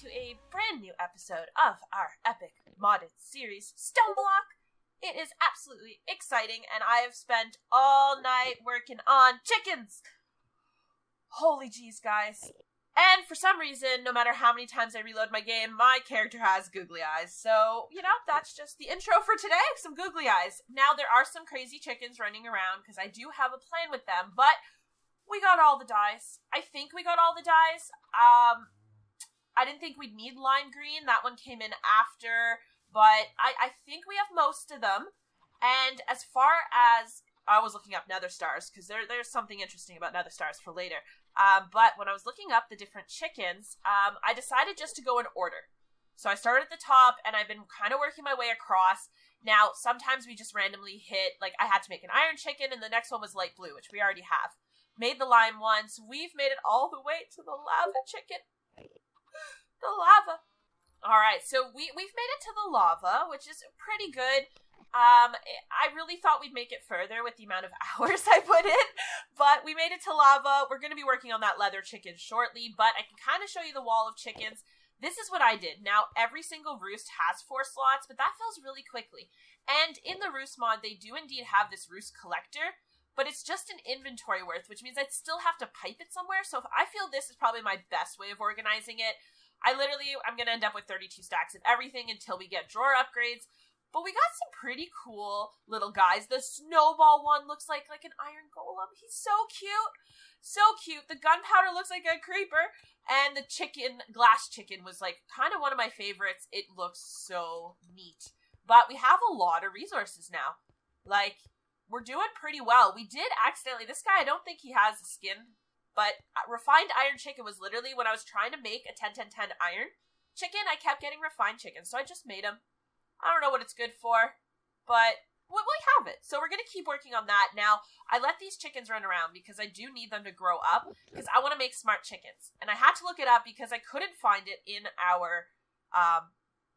to a brand new episode of our epic modded series, StoneBlock. It is absolutely exciting, and I have spent all night working on chickens. Holy jeez, guys. And for some reason, no matter how many times I reload my game, my character has googly eyes. So, that's just the intro for today, some googly eyes. Now, there are some crazy chickens running around, because I do have a plan with them, but we got all the dyes. I think we got all the dyes. I didn't think we'd need lime green. That one came in after, but I think we have most of them. And as far as, I was looking up nether stars, because there's something interesting about nether stars for later. But when I was looking up the different chickens, I decided just to go in order. So I started at the top, and I've been kind of working my way across. Now, sometimes we just randomly hit, I had to make an iron chicken, and the next one was light blue, which we already have. Made the lime one, so we've made it all the way to the lava chicken. The lava. Alright, so we've made it to the lava, which is pretty good. I really thought we'd make it further with the amount of hours I put in, but we made it to lava. We're going to be working on that leather chicken shortly, but I can kind of show you the wall of chickens. This is what I did. Now, every single roost has 4 slots, but that fills really quickly. And in the roost mod, they do indeed have this roost collector, but it's just an inventory worth, which means I'd still have to pipe it somewhere. So if I feel this is probably my best way of organizing it, I'm going to end up with 32 stacks of everything until we get drawer upgrades. But we got some pretty cool little guys. The snowball one looks like an iron golem. He's so cute. So cute. The gunpowder looks like a creeper. And the glass chicken was kind of one of my favorites. It looks so neat. But we have a lot of resources now. We're doing pretty well. We did accidentally, this guy, I don't think he has a skin, but refined iron chicken was literally when I was trying to make a 10-10-10 iron chicken, I kept getting refined chicken, so I just made him. I don't know what it's good for, but we have it. So we're going to keep working on that. Now, I let these chickens run around because I do need them to grow up, because I want to make smart chickens. And I had to look it up because I couldn't find it in our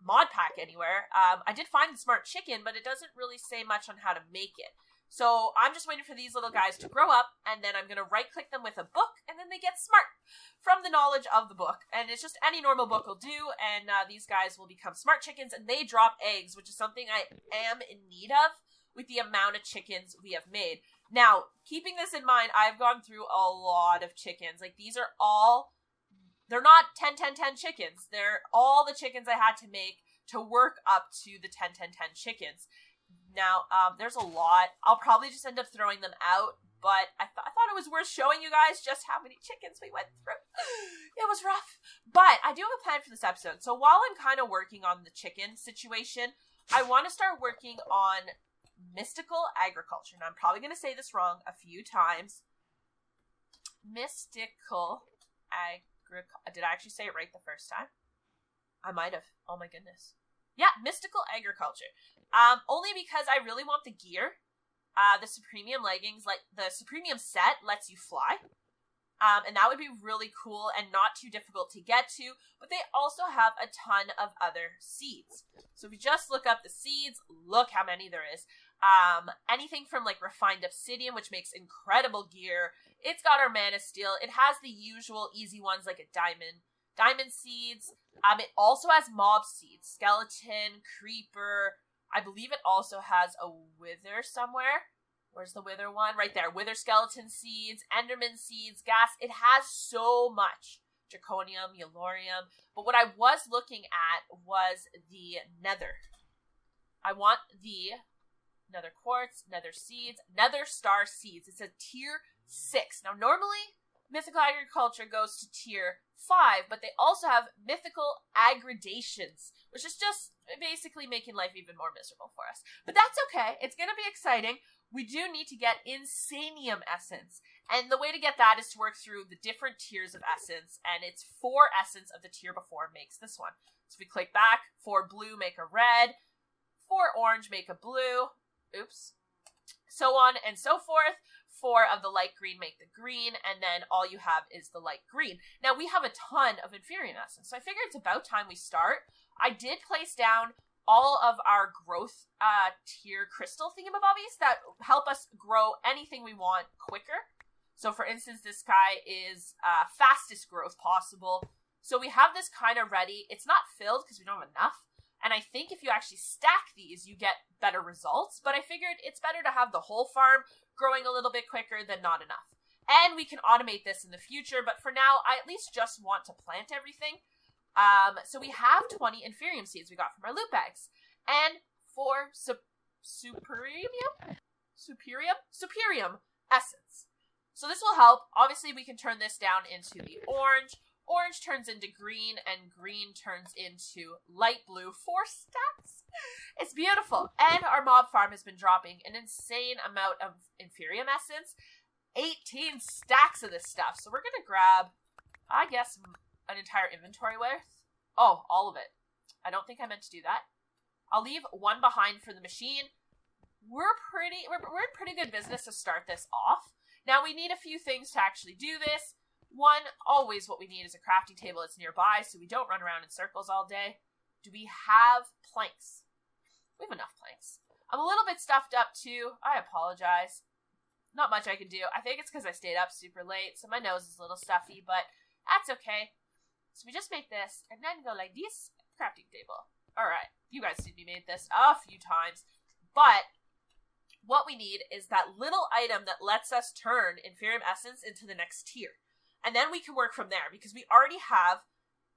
Modpack anywhere. I did find the smart chicken, but it doesn't really say much on how to make it. So I'm just waiting for these little guys to grow up, and then I'm going to right-click them with a book, and then they get smart from the knowledge of the book. And it's just any normal book will do, and these guys will become smart chickens, and they drop eggs, which is something I am in need of with the amount of chickens we have made. Now, keeping this in mind, I've gone through a lot of chickens. These are all, they're not 10-10-10 chickens. They're all the chickens I had to make to work up to the 10-10-10 chickens. Now, there's a lot. I'll probably just end up throwing them out, but I thought it was worth showing you guys just how many chickens we went through. It was rough. But I do have a plan for this episode. So while I'm kind of working on the chicken situation, I want to start working on mystical agriculture. Now, I'm probably going to say this wrong a few times. Mystical agriculture. Did I actually say it right the first time? I might have. Oh my goodness. Yeah, mystical agriculture. Only because I really want the gear. The Supremium leggings, the Supremium set lets you fly. And that would be really cool and not too difficult to get to. But they also have a ton of other seeds. So if you just look up the seeds, look how many there is. Anything from refined obsidian, which makes incredible gear. It's got our mana steel. It has the usual easy ones like a diamond seeds. It also has mob seeds, skeleton, creeper. I believe it also has a wither somewhere. Where's the wither one? Right there. Wither skeleton seeds, enderman seeds, gas. It has so much. Draconium, yellorium. But what I was looking at was the nether. I want the nether quartz, nether seeds, nether star seeds. It's a tier 6. Now, normally, mythical agriculture goes to tier 5, but they also have mythical aggradations, which is just basically making life even more miserable for us. But that's okay. It's going to be exciting. We do need to get insanium essence, and the way to get that is to work through the different tiers of essence, and it's 4 essence of the tier before makes this one. So if we click back, 4 blue make a red, 4 orange make a blue, oops, so on and so forth. 4 of the light green make the green, and then all you have is the light green. Now, we have a ton of inferium essence, so I figure it's about time we start. I did place down all of our growth tier crystal thingamabobbies that help us grow anything we want quicker. So, for instance, this guy is fastest growth possible. So we have this kind of ready. It's not filled because we don't have enough. And I think if you actually stack these, you get better results. But I figured it's better to have the whole farm growing a little bit quicker than not enough. And we can automate this in the future. But for now, I at least just want to plant everything. So we have 20 inferium seeds we got from our loot bags. And 4 superium essence. So this will help. Obviously, we can turn this down into the orange. Orange turns into green, and green turns into light blue. 4 stacks. It's beautiful. And our mob farm has been dropping an insane amount of inferium essence. 18 stacks of this stuff. So we're going to grab, I guess, an entire inventory worth. Oh, all of it. I don't think I meant to do that. I'll leave 1 behind for the machine. We're in pretty good business to start this off. Now, we need a few things to actually do this. 1, always what we need is a crafting table that's nearby so we don't run around in circles all day. Do we have planks? We have enough planks. I'm a little bit stuffed up too. I apologize. Not much I can do. I think it's because I stayed up super late, so my nose is a little stuffy, but that's okay. So we just make this, and then go like this, crafting table. Alright, you guys see me made this a few times, but what we need is that little item that lets us turn inferium essence into the next tier. And then we can work from there, because we already have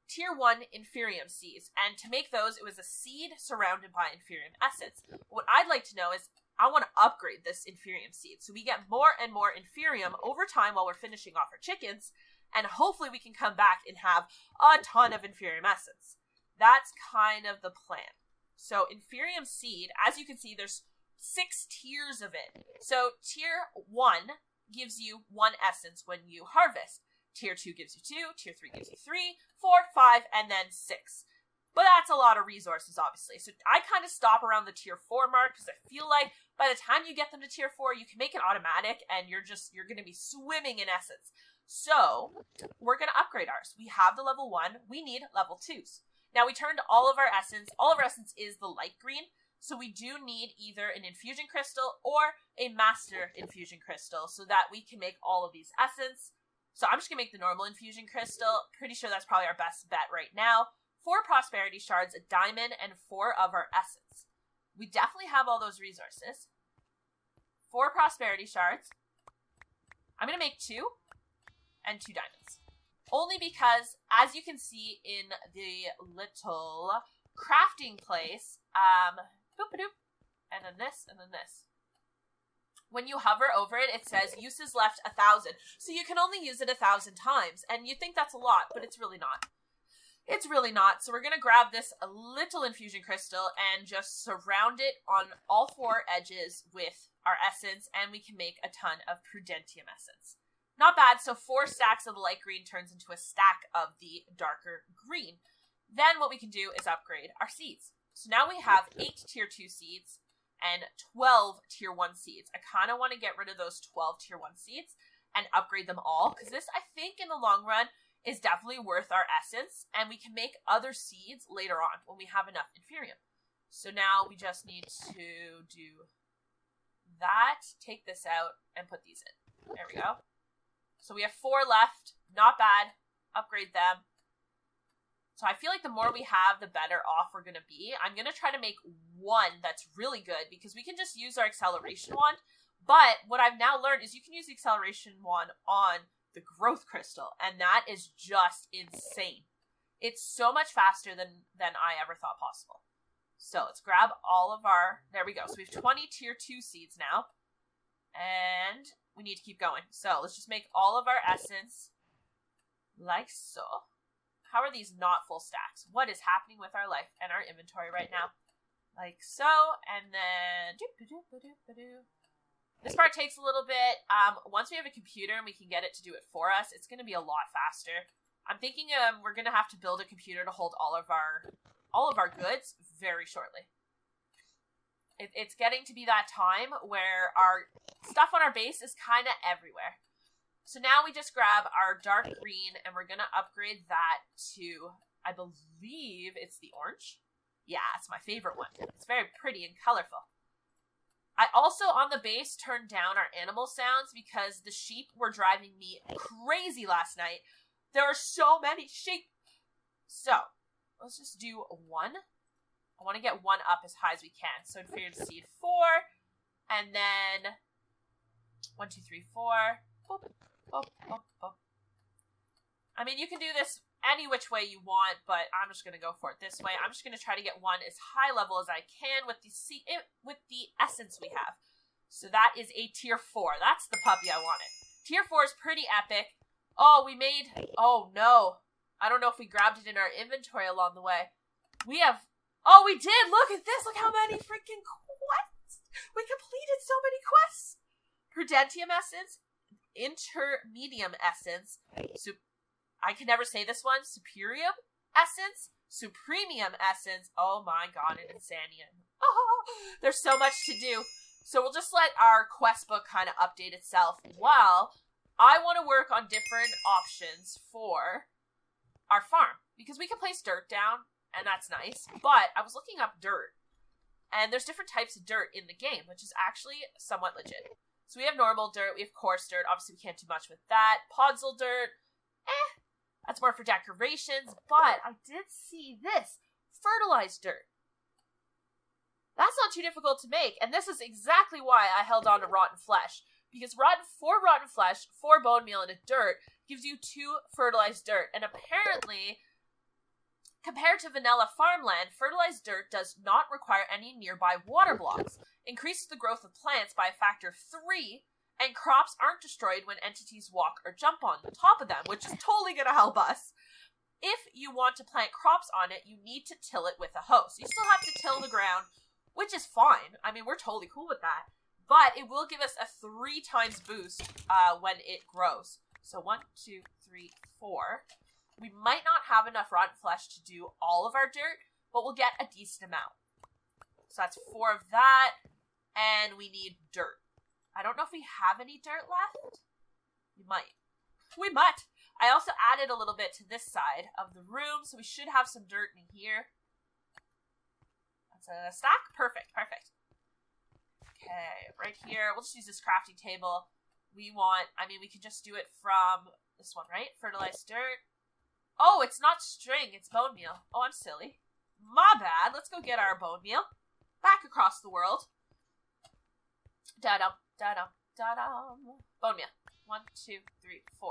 tier 1 inferium seeds. And to make those, it was a seed surrounded by inferium essence. What I'd like to know is, I want to upgrade this inferium seed. So we get more and more inferium over time while we're finishing off our chickens. And hopefully we can come back and have a ton of inferium essence. That's kind of the plan. So inferium seed, as you can see, there's 6 tiers of it. So tier 1 gives you 1 essence when you harvest. Tier 2 gives you 2, tier 3 gives you 3, 4, 5, and then 6. But that's a lot of resources, obviously. So I kind of stop around the tier 4 mark because I feel like by the time you get them to tier 4, you can make it automatic and you're going to be swimming in essence. So we're going to upgrade ours. We have the level 1. We need level 2s. Now we turned all of our essence. All of our essence is the light green. So we do need either an infusion crystal or a master infusion crystal so that we can make all of these essence. So I'm just going to make the normal infusion crystal. Pretty sure that's probably our best bet right now. 4 prosperity shards, a diamond, and 4 of our essence. We definitely have all those resources. 4 prosperity shards. I'm going to make 2 and 2 diamonds. Only because, as you can see in the little crafting place, boop-a-doop, and then this, and then this. When you hover over it, it says uses left 1,000. So you can only use it 1,000 times. And you think that's a lot, but it's really not. It's really not. So we're going to grab this little infusion crystal and just surround it on all 4 edges with our essence. And we can make a ton of prudentium essence. Not bad. So 4 stacks of the light green turns into a stack of the darker green. Then what we can do is upgrade our seeds. So now we have 8 tier 2 seeds and 12 tier 1 seeds. I kind of want to get rid of those 12 tier 1 seeds and upgrade them all, because this, I think, in the long run, is definitely worth our essence, and we can make other seeds later on when we have enough inferium. So now we just need to do that, take this out, and put these in. There we go. So we have 4 left. Not bad. Upgrade them. So I feel like the more we have, the better off we're going to be. I'm going to try to make 1 that's really good, because we can just use our acceleration wand. But what I've now learned is you can use the acceleration wand on the growth crystal, and that is just insane. It's so much faster than I ever thought possible. So let's grab all of our, there we go. So we have 20 tier 2 seeds now, and we need to keep going. So let's just make all of our essence like so. How are these not full stacks? What is happening with our life and our inventory right now? Like so, and then this part takes a little bit. Once we have a computer and we can get it to do it for us, it's going to be a lot faster. I'm thinking we're going to have to build a computer to hold all of our goods very shortly. It's getting to be that time where our stuff on our base is kind of everywhere. So now we just grab our dark green and we're going to upgrade that to, I believe it's the orange. Yeah, it's my favorite one. It's very pretty and colorful. I also, on the base, turned down our animal sounds because the sheep were driving me crazy last night. There are so many sheep. So, let's just do 1. I want to get 1 up as high as we can. So inferium seed 4, and then 1, 2, 3, 4. Boop, boop, boop, boop. I mean, you can do this any which way you want, but I'm just going to go for it this way. I'm just going to try to get 1 as high level as I can with the essence we have. So that is a tier 4. That's the puppy I wanted. Tier 4 is pretty epic. Oh, we made... Oh, no. I don't know if we grabbed it in our inventory along the way. We have... Oh, we did! Look at this! Look how many freaking quests! We completed so many quests! Prudentium essence, intermedium essence, I can never say this one, superium essence, supremium essence, oh my god, and insanium. Oh, there's so much to do. So we'll just let our quest book kind of update itself while I want to work on different options for our farm. Because we can place dirt down, and that's nice, but I was looking up dirt, and there's different types of dirt in the game, which is actually somewhat legit. So we have normal dirt, we have coarse dirt, obviously we can't do much with that. Podzol dirt, that's more for decorations, but I did see this, fertilized dirt. That's not too difficult to make, and this is exactly why I held on to rotten flesh. Because 4 rotten flesh, 4 bone meal, and a dirt gives you 2 fertilized dirt, and apparently... Compared to vanilla farmland, fertilized dirt does not require any nearby water blocks, increases the growth of plants by a factor of 3, and crops aren't destroyed when entities walk or jump on the top of them, which is totally going to help us. If you want to plant crops on it, you need to till it with a hoe. So you still have to till the ground, which is fine. I mean, we're totally cool with that. But it will give us a 3 times boost when it grows. So 1, 2, 3, 4... We might not have enough rotten flesh to do all of our dirt, but we'll get a decent amount. So that's 4 of that, and we need dirt. I don't know if we have any dirt left. We might. We might. I also added a little bit to this side of the room, so we should have some dirt in here. That's a stack? Perfect, perfect. Okay, right here, we'll just use this crafting table. We can just do it from this one, right? Fertilized dirt. Oh, it's not string, it's bone meal. Oh, I'm silly. My bad. Let's go get our bone meal. Back across the world. Da-dum, da-dum, da-dum. Bone meal. 1, 2, 3, 4.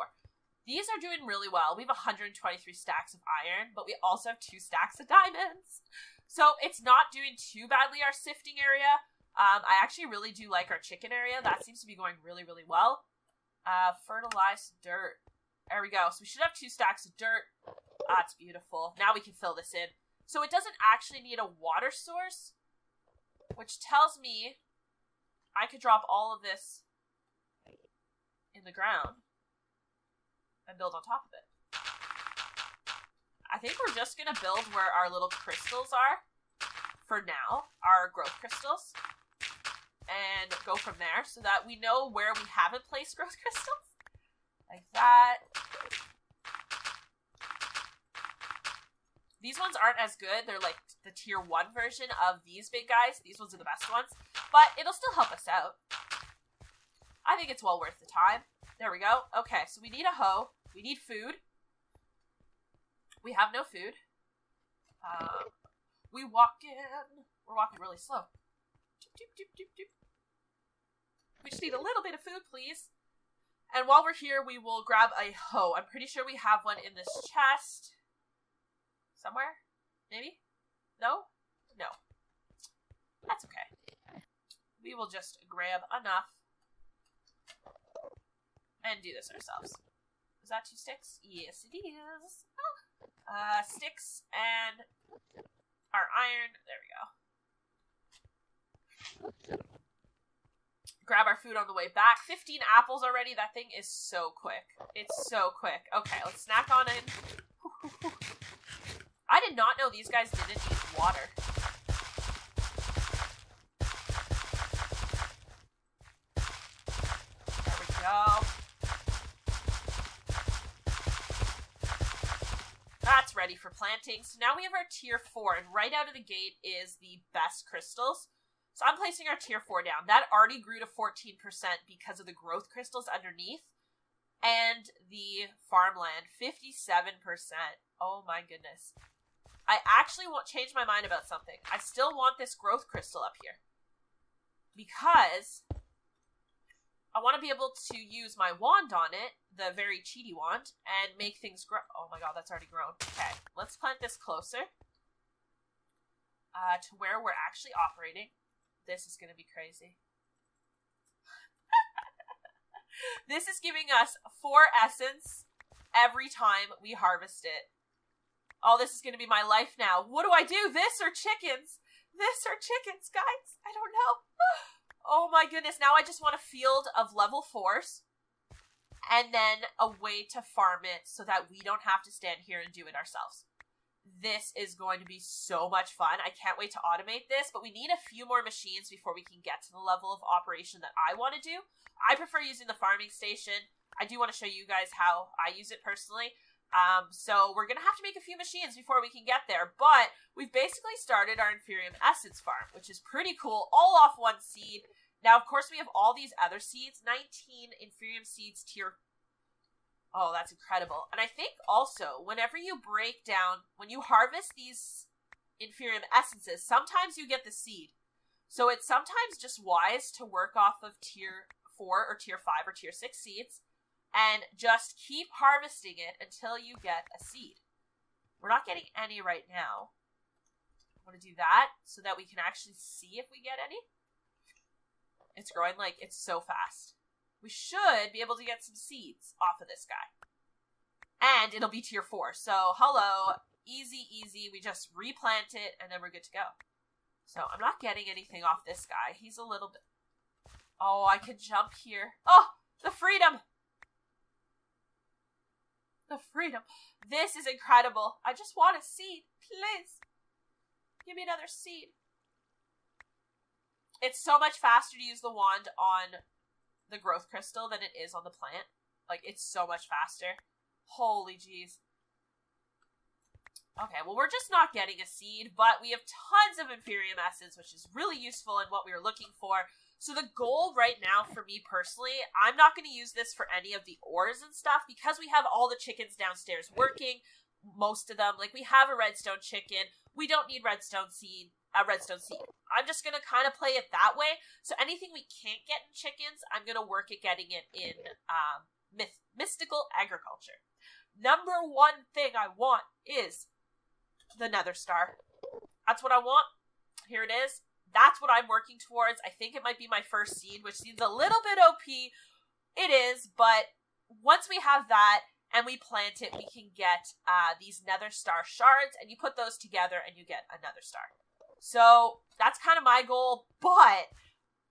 These are doing really well. We have 123 stacks of iron, but we also have 2 stacks of diamonds. So it's not doing too badly, our sifting area. I actually really do like our chicken area. That seems to be going really, really well. Fertilized dirt. There we go. So we should have 2 stacks of dirt. That's beautiful. Now we can fill this in. So it doesn't actually need a water source, which tells me I could drop all of this in the ground and build on top of it. I think we're just going to build where our little crystals are for now, our growth crystals, and go from there so that we know where we haven't placed growth crystals. Like that. These ones aren't as good. They're like the tier 1 version of these big guys. These ones are the best ones. But it'll still help us out. I think it's well worth the time. There we go. Okay, so we need a hoe. We need food. We have no food. We're walking really slow. Doop, doop, doop, doop. We just need a little bit of food, please. And while we're here, we will grab a hoe. I'm pretty sure we have one in this chest. Somewhere? Maybe? No? No. That's okay. We will just grab enough and do this ourselves. Is that 2 sticks? Yes, it is. Sticks and our iron. There we go. Grab our food on the way back. 15 apples already. That thing is so quick. It's so quick. Okay, let's snack on in. I did not know these guys didn't need water. There we go. That's ready for planting. So now we have our tier 4, and right out of the gate is the best crystals. So I'm placing our tier 4 down. That already grew to 14% because of the growth crystals underneath. And the farmland, 57%. Oh my goodness. I actually won't change my mind about something. I still want this growth crystal up here. Because I want to be able to use my wand on it, the very cheaty wand, and make things grow. Oh my god, that's already grown. Okay, let's plant this closer to where we're actually operating. This is going to be crazy. This is giving us 4 essence every time we harvest it. Oh, this is going to be my life now. What do I do? This or chickens? This or chickens, guys? I don't know. Oh my goodness. Now I just want a field of level 4s. And then a way to farm it so that we don't have to stand here and do it ourselves. This is going to be so much fun. I can't wait to automate this, but we need a few more machines before we can get to the level of operation that I want to do. I prefer using the farming station. I do want to show you guys how I use it personally. So we're going to have to make a few machines before we can get there, but we've basically started our inferium essence farm, which is pretty cool, all off 1 seed. Now, of course, we have all these other seeds, 19 inferium seeds tier. Oh, that's incredible. And I think also, whenever you break down, when you harvest these inferium essences, sometimes you get the seed. So it's sometimes just wise to work off of tier 4 or tier 5 or tier 6 seeds and just keep harvesting it until you get a seed. We're not getting any right now. I want to do that so that we can actually see if we get any. It's growing like it's so fast. We should be able to get some seeds off of this guy. And it'll be tier 4. So, hello. Easy, easy. We just replant it and then we're good to go. So, I'm not getting anything off this guy. He's a little bit... Oh, I could jump here. Oh, the freedom. The freedom. This is incredible. I just want a seed. Please. Give me another seed. It's so much faster to use the wand on the growth crystal than it is on the plant. Like, it's so much faster. Holy jeez. Okay, well, we're just not getting a seed, but we have tons of inferium essence, which is really useful in what we were looking for. So the goal right now for me personally, I'm not going to use this for any of the ores and stuff because we have all the chickens downstairs working, most of them. Like, we have a redstone chicken. We don't need redstone seed. I'm just going to kind of play it that way. So anything we can't get in chickens, I'm going to work at getting it in mystical agriculture. Number 1 thing I want is the nether star. That's what I want. Here it is. That's what I'm working towards. I think it might be my first seed, which seems a little bit OP. It is, but once we have that and we plant it, we can get these nether star shards, and you put those together and you get another star. So that's kind of my goal, but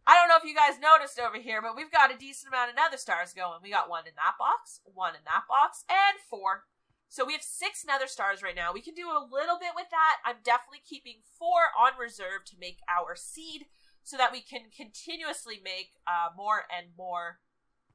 I don't know if you guys noticed over here, but we've got a decent amount of nether stars going. We got 1 in that box, 1 in that box, and 4. So we have 6 nether stars right now. We can do a little bit with that. I'm definitely keeping 4 on reserve to make our seed so that we can continuously make more and more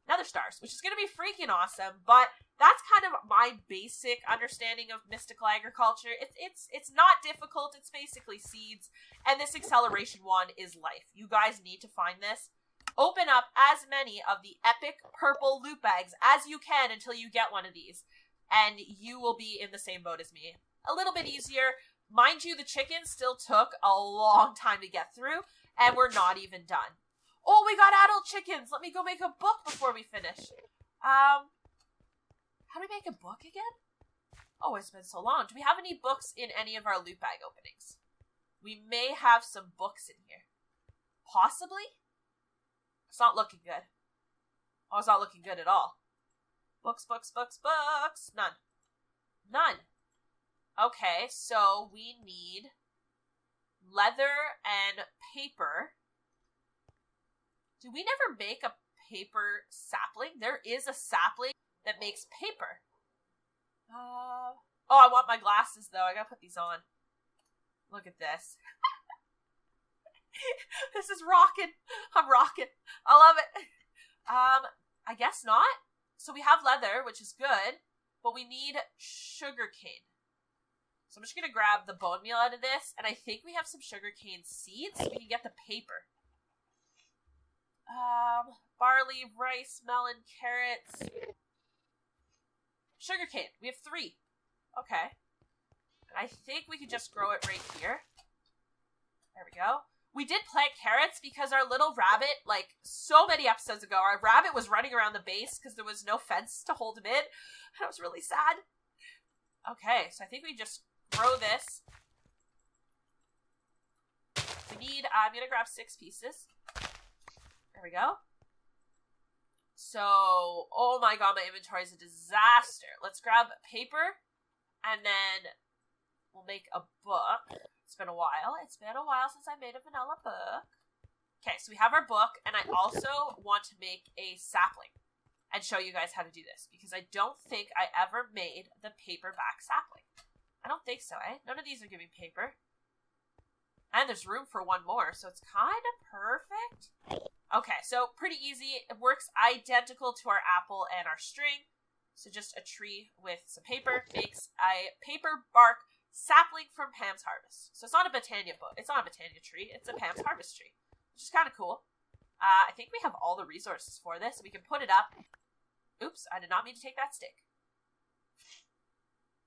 nether stars, which is going to be freaking awesome. But that's kind of my basic understanding of mystical agriculture. It's not difficult. It's basically seeds, and this acceleration wand is life. You guys need to find this. Open up as many of the epic purple loot bags as you can until you get one of these, and you will be in the same boat as me. A little bit easier. Mind you, the chickens still took a long time to get through, and we're not even done. Oh, we got adult chickens. Let me go make a book before we finish. How do we make a book again? Oh, it's been so long. Do we have any books in any of our loot bag openings? We may have some books in here. Possibly? It's not looking good. Oh, it's not looking good at all. Books, books, books, books. None. None. Okay, so we need leather and paper. Did we never make a paper sapling? There is a sapling that makes paper. Oh, I want my glasses, though. I gotta put these on. Look at this. This is rocking. I'm rocking. I love it. I guess not. So we have leather, which is good, but we need sugarcane. So I'm just gonna grab the bone meal out of this, and I think we have some sugarcane seeds, so we can get the paper. Barley, rice, melon, carrots. Sugarcane. We have 3. Okay. And I think we could just grow it right here. There we go. We did plant carrots because our little rabbit, like so many episodes ago, our rabbit was running around the base because there was no fence to hold him in. And I was really sad. Okay, so I think we just grow this. We need, I'm going to grab 6 pieces. There we go. So, oh my god, my inventory is a disaster. Let's grab paper, and then we'll make a book. It's been a while. It's been a while since I made a vanilla book. Okay, so we have our book, and I also want to make a sapling and show you guys how to do this, because I don't think I ever made the paperback sapling. I don't think so, eh? None of these are giving paper. And there's room for one more, so it's kind of perfect. Okay, so pretty easy. It works identical to our apple and our string. So just a tree with some paper makes a paper bark sapling from Pam's Harvest. So it's not a Botania book. It's not a Botania tree. It's a Pam's Harvest tree, which is kind of cool. I think we have all the resources for this. We can put it up. Oops, I did not mean to take that stick.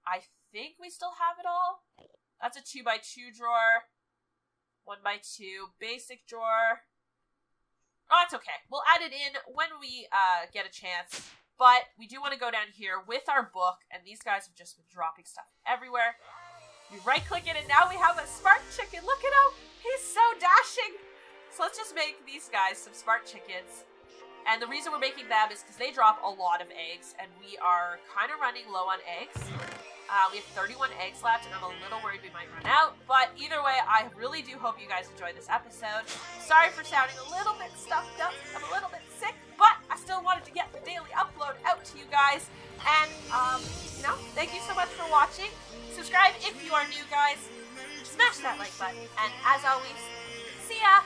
I think we still have it all. That's a 2x2 drawer. 1x2 basic drawer. Oh, that's okay. We'll add it in when we get a chance. But we do want to go down here with our book, and these guys have just been dropping stuff everywhere. We right-click it, and now we have a smart chicken. Look at him. He's so dashing. So let's just make these guys some smart chickens. And the reason we're making them is because they drop a lot of eggs, and we are kind of running low on eggs. We have 31 eggs left, and I'm a little worried we might run out. But either way, I really do hope you guys enjoyed this episode. Sorry for sounding a little bit stuffed up. I'm a little bit sick, but I still wanted to get the daily upload out to you guys. And, thank you so much for watching. Subscribe if you are new, guys. Smash that like button. And as always, see ya!